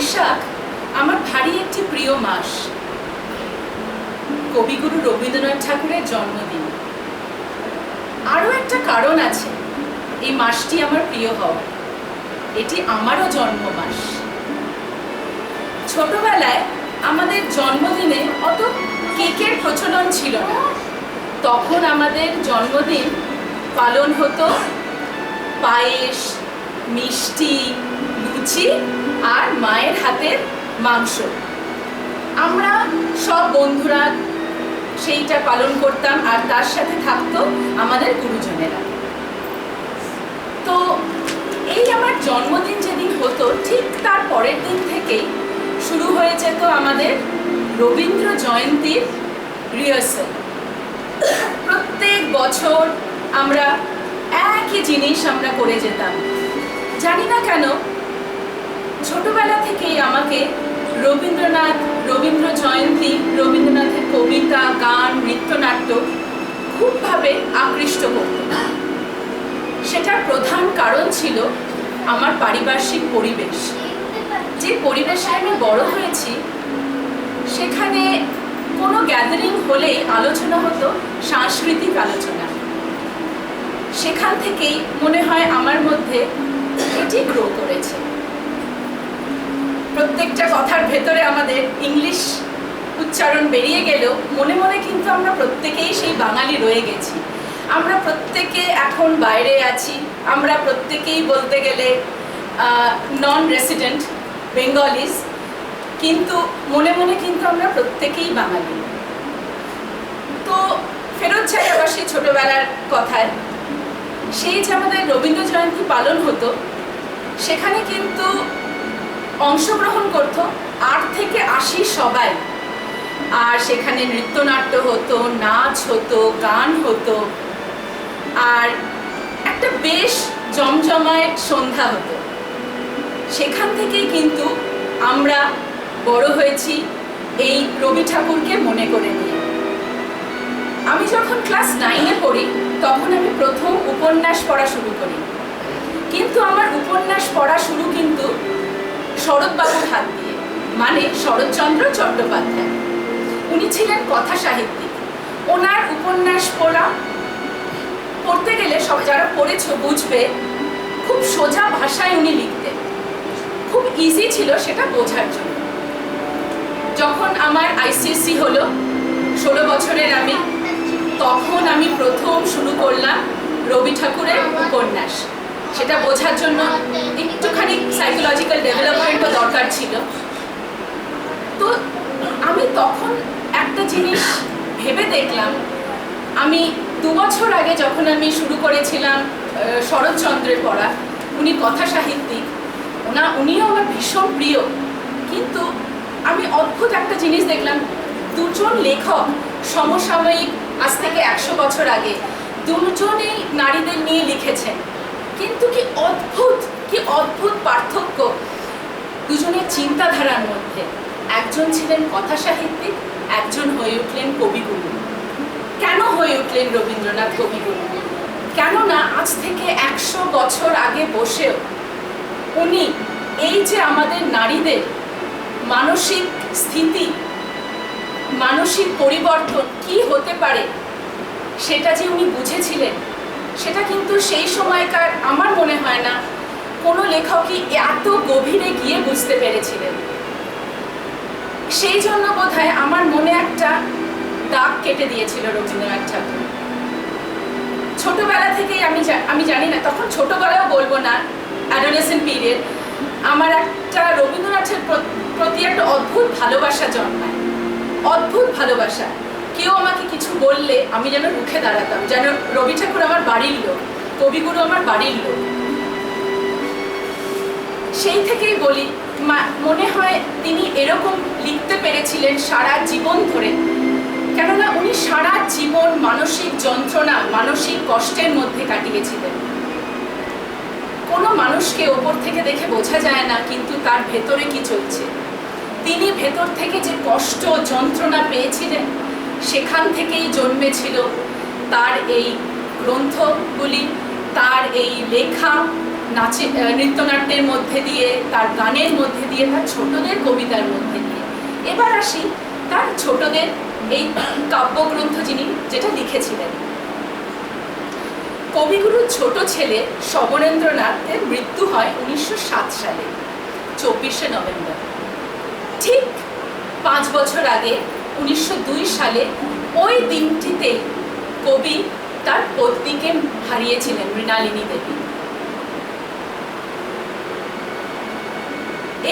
বৈশাখ আমার ভারী একটি প্রিয় মাস। কবিগুরু রবীন্দ্রনাথ ঠাকুরের জন্মদিন। আরও একটা কারণ আছে এই মাসটি আমার প্রিয় হওয়ার, এটি আমারও জন্ম মাস। ছোটবেলায় আমাদের জন্মদিনে অত কেকের প্রচলন ছিল না। তখন আমাদের জন্মদিন পালন হতো পায়েস, মিষ্টি, লুচি আর মায়ের হাতের মাংস। আমরা সব বন্ধুরা সেইটা পালন করতাম, আর তার সাথে থাকতো আমাদের গুরুজনেরা। তো এই আমার জন্মদিন যেদিন হতো, ঠিক তার পরের দিন থেকেই শুরু হয়ে যেত আমাদের রবীন্দ্র জয়ন্তীর রিহার্সাল। প্রত্যেক বছর আমরা একই জিনিস আমরা করে যেতাম। জানি না কেন ছোটবেলা থেকেই আমাকে রবীন্দ্রনাথ, রবীন্দ্র জয়ন্তী, রবীন্দ্রনাথের কবিতা, গান, নৃত্যনাট্য খুবভাবে আকৃষ্ট করত। সেটার প্রধান কারণ ছিল আমার পারিপার্শ্বিক পরিবেশ। যে পরিবেশে আমি বড় হয়েছি, সেখানে কোনো গ্যাদারিং হলেই আলোচনা হতো সাংস্কৃতিক আলোচনা। সেখান থেকেই মনে হয় আমার মধ্যে এটি গ্রো করেছে। প্রত্যেকটা কথার ভেতরে আমাদের ইংলিশ উচ্চারণ বেরিয়ে গেলেও মনে মনে কিন্তু আমরা প্রত্যেকেই সেই বাঙালি রয়ে গেছি। আমরা প্রত্যেকে এখন বাইরে আছি, আমরা প্রত্যেকেই বলতে গেলে নন রেসিডেন্ট বেঙ্গলিজ, কিন্তু মনে মনে কিন্তু আমরা প্রত্যেকেই বাঙালি। তো ফেরত যাই আবার সেই ছোটবেলার কথায়। সেই যে আমাদের রবীন্দ্র জয়ন্তী পালন হতো, সেখানে কিন্তু অংশগ্রহণ করত 8 থেকে 80 সবাই। আর সেখানে নৃত্যনাট্য হতো, নাচ হতো, গান হতো, আর একটা বেশ জমজমায়েত সন্ধ্যা হতো। সেখান থেকেই কিন্তু আমরা বড় হয়েছি এই রবি ঠাকুরকে মনে করে নিয়ে। আমি যখন ক্লাস 9-এ পড়ি, তখন আমি প্রথম উপন্যাস পড়া শুরু করি। কিন্তু আমার উপন্যাস পড়া শুরু কিন্তু শরৎবাবুর হাত দিয়ে, মানে শরৎচন্দ্র চট্টোপাধ্যায়। উনি ছিলেন কথা সাহিত্যিক। ওনার উপন্যাস পড়তে গেলে সব যারা পড়েছো বুঝবে, খুব সোজা ভাষায় উনি লিখতেন, খুব ইজি ছিল সেটা বোঝার জন্য। যখন আমার আইসিএসসি হলো, 16 বছরের আমি, তখন আমি প্রথম শুরু করলাম রবি ঠাকুরের উপন্যাস। সেটা বোঝার জন্য একটুখানি সাইকোলজিক্যাল ডেভেলপমেন্টও দরকার ছিল। তো আমি তখন একটা জিনিস ভেবে দেখলাম, আমি 2 বছর আগে যখন আমি শুরু করেছিলাম শরৎচন্দ্রের পড়া, উনি কথা সাহিত্যিক, উনিও আমার ভীষণ প্রিয়। কিন্তু আমি অদ্ভুত একটা জিনিস দেখলাম, দুজন লেখক সমসাময়িক, আজ থেকে 100 বছর আগে, দুজনেই নারীদের নিয়ে লিখেছেন। কিন্তু কি অদ্ভুত পার্থক্য দুজনের চিন্তাধারার মধ্যে। একজন ছিলেন কথা সাহিত্যিক, একজন হয়ে উঠলেন কবিগুরু। কেন হয়ে উঠলেন রবীন্দ্রনাথ কবিগুরু? কেননা আজ থেকে 100 বছর আগে বসেও উনি এই যে আমাদের নারীদের মানসিক স্থিতি, মানসিক পরিবর্তন কি হতে পারে, সেটা যে উনি বুঝেছিলেন, সেটা কিন্তু সেই সময়কার আমার মনে হয় না কোনো লেখকই এত গভীরে গিয়ে বুঝতে পেরেছিলেন। সেই জন্য বোধহয় আমার মনে একটা দাগ কেটে দিয়েছিল রবীন্দ্রনাথ ঠাকুর। ছোটবেলা থেকেই আমি জানি না, তখন ছোটবেলাও বলবো না, অ্যাডোলেসেন্ট পিরিয়ড, আমার একটা রবীন্দ্রনাথের প্রতি একটা অদ্ভুত ভালোবাসা জন্মায়। অদ্ভুত ভালোবাসা। কেউ আমাকে কিছু বললে আমি যেন রুখে দাঁড়াতাম, যেন রবি ঠাকুর আমার বাড়ির লোক, কবিগুরু আমার বাড়ির লোক। সেই থেকেই বলি, মনে হয় তিনি এরকম লিখতে পেরেছিলেন সারা জীবন ধরে, কেননা উনি সারা জীবন মানসিক যন্ত্রণা, মানসিক কষ্টের মধ্যে কাটিয়েছিলেন। কোনো মানুষকে ওপর থেকে দেখে বোঝা যায় না কিন্তু তার ভেতরে কি চলছে। তিনি ভেতর থেকে যে কষ্ট, যন্ত্রণা পেয়েছিলেন, সেখান থেকেই জন্মেছিল তার এই গ্রন্থগুলি, তার এই লেখা, নাচে নৃত্যনাট্যের মধ্যে দিয়ে, তার গানের মধ্যে দিয়ে, তার ছোটদের কবিতার মধ্যে দিয়ে। এবার আসি তার ছোটদের এই কাব্যগ্রন্থ যিনি যেটা লিখেছিলেন। কবিগুরুর ছোট ছেলে শবনেন্দ্রনাথের মৃত্যু হয় 1907 সালে 24শে নভেম্বর। ঠিক 5 বছর আগে 1902 সালে ওই দিনটিতেই কবি তার পত্নীকে হারিয়েছিলেন, মৃণালিনী দেবী।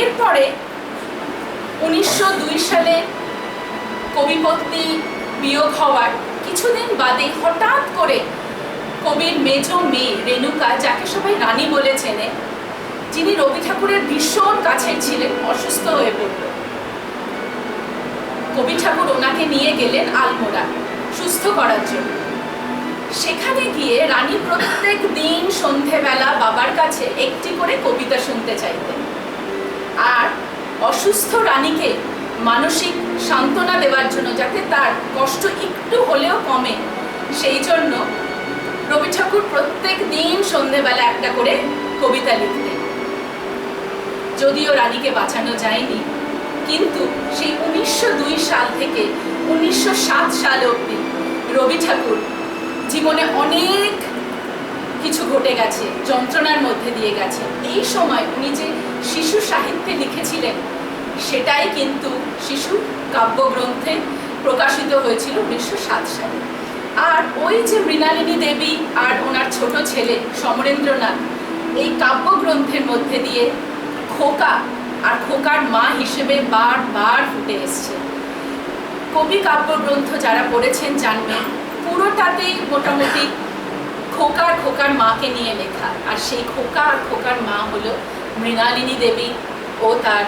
এরপরে 1902 সালে কবিপত্নী বিয়োগ হওয়ার কিছুদিন বাদে হঠাৎ করে কবির মেজ মেয়ে রেণুকা, যাকে সবাই রানী বলে চেনে, যিনি রবি ঠাকুরের ভীষণ কাছের ছিলেন, অসুস্থ হয়ে পড়ল। কবি ঠাকুর ওনাকে নিয়ে গেলেন আলমোড়া সুস্থ করার জন্য। সেখানে গিয়ে রানী প্রত্যেক দিন সন্ধেবেলা বাবার কাছে একটি করে কবিতা শুনতে চাইতেন। আর অসুস্থ রানীকে মানসিক সান্ত্বনা দেওয়ার জন্য, যাতে তার কষ্ট একটু হলেও কমে, সেই জন্য রবি ঠাকুর প্রত্যেক দিন সন্ধেবেলা একটা করে কবিতা লিখতেন। যদিও রানীকে বাঁচানো যায়নি, কিন্তু সেই 1902 সাল থেকে 1907 সাল অবধি রবি ঠাকুর জীবনে অনেক কিছু ঘটে গেছে, যন্ত্রণার মধ্যে দিয়ে গেছে। এই সময় উনি যে শিশু সাহিত্যে লিখেছিলেন, সেটাই কিন্তু শিশু কাব্যগ্রন্থে প্রকাশিত হয়েছিল 1907 সালে। আর ওই যে মৃণালিনী দেবী আর ওনার ছোট ছেলে সমরেন্দ্রনাথ, এই কাব্যগ্রন্থের মধ্যে দিয়ে খোকা আর খোকার মা হিসেবে বারবার ফুটে এসছে। কবি কাব্যগ্রন্থ যারা পড়েছেন জানবেন, পুরোটাতেই মোটামুটি খোকার মাকে নিয়ে লেখা। আর সেই খোকা আর খোকার মা হলো মৃণালিনী দেবী ও তার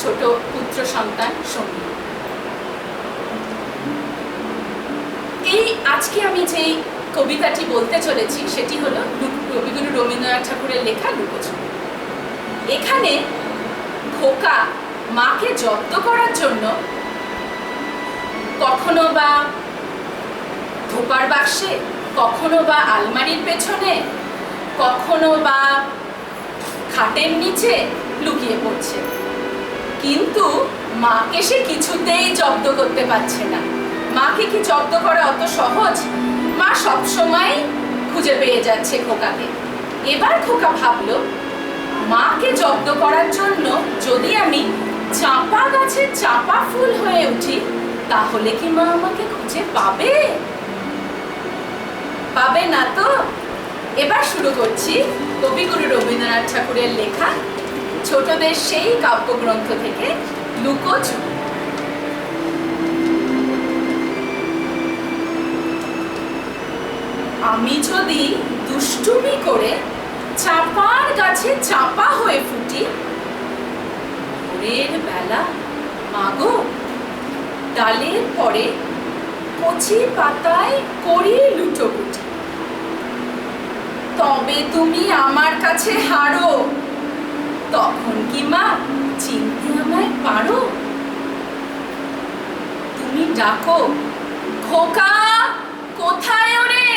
ছোট পুত্র সন্তান সমীর। এই আজকে আমি যেই কবিতাটি বলতে চলেছি সেটি হলো কবিগুরু রবীন্দ্রনাথ ঠাকুরের লেখা লুকোচুরি। এখানে খোকা মাকে জব্দ করার জন্য কখনো বা ধোপার বাক্সে, কখনো বা আলমারির পেছনে, কখনো বা খাটের নিচে লুকিয়ে পড়ছে, কিন্তু মাকে সে কিছুতেই জব্দ করতে পারছে না। মাকে কি জব্দ করা অত সহজ? মা সবসময় খুঁজে পেয়ে যাচ্ছে খোকাকে। এবার খোকা ভাবলো, মাকে জব্দ করার জন্য যদি আমি চাঁপা গাছের চাঁপা ফুল হয়ে উঠি, তাহলে কি মা আমাকে খুঁজে পাবে? পাবে না তো। এবার শুরু করছি কবিগুরু রবীন্দ্রনাথ ঠাকুরের লেখা ছোটদের সেই কাব্যগ্রন্থ থেকে লুকোচুরি। আমি যদি দুষ্টুমি করে চাঁপার গাছে চাঁপা হয়ে ফুটি, ভোরের বেলা মাগো ডালের পরে কচি পাতায় করি লুটোপুটি, তবে তুমি আমার কাছে হারো, তখন কি মা চিনতে আমায় পারো? তুমি ডাকো, খোকা কোথায় ওরে?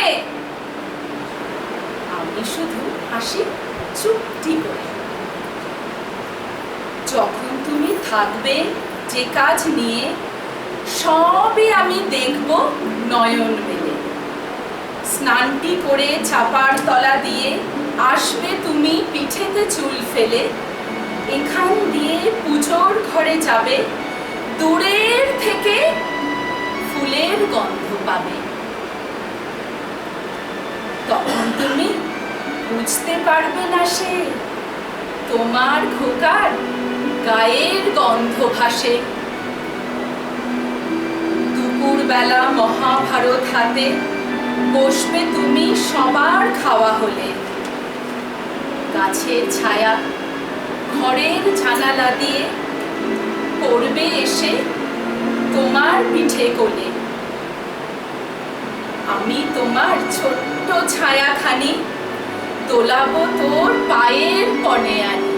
আমি শুধু হাসি চুপটি করে। যখন তুমি থাকবে যে কাজ নিয়ে, সবই আমি দেখব নয়ন মেলে। স্নানটি করে চাপার তলা দিয়ে আসবে তুমি পিঠেতে চুল ফেলে, এখান দিয়ে পুজোর ঘরে যাবে, দূরের থেকে ফুলের গন্ধ পাবে। তখন তুমি বুঝতে পারবে না সে তোমার খোকার গায়ের গন্ধ ভাসে। দুপুরবেলা মহাভারত হাতে বসবে তুমি সবার খাওয়া হলে, গাছের ছায়া ঘরের জানালা দিয়ে পড়বে এসে তোমার পিঠে কোলে। আমি তোমার ছোট্ট ছায়াখানি দোলাবো তোর পায়ের পনে আনি।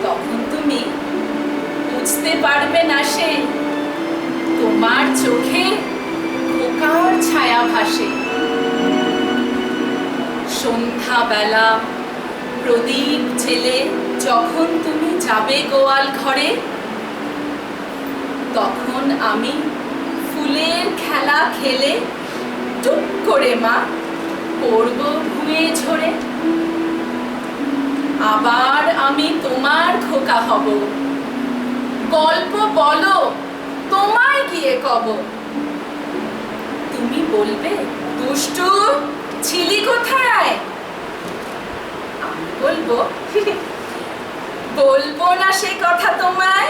তখন তুমি বুঝতে পারবে না সে তোমার চোখে খোকার ছায়া ভাসে। সন্ধ্যাবেলা প্রদীপ জেলে যখন তুমি যাবে গোয়াল ঘরে, তখন আমি ফুলের খেলা খেলে টুক করে মা পড়ব ঘুমে ঝরে। আবার আমি তোমার খোকা হব, গল্প বলো তোমায় গিয়ে কব। তুমি বলবে দুষ্টু ছিলি কোথায়, আমি বলবো বলবো না সে কথা তোমায়।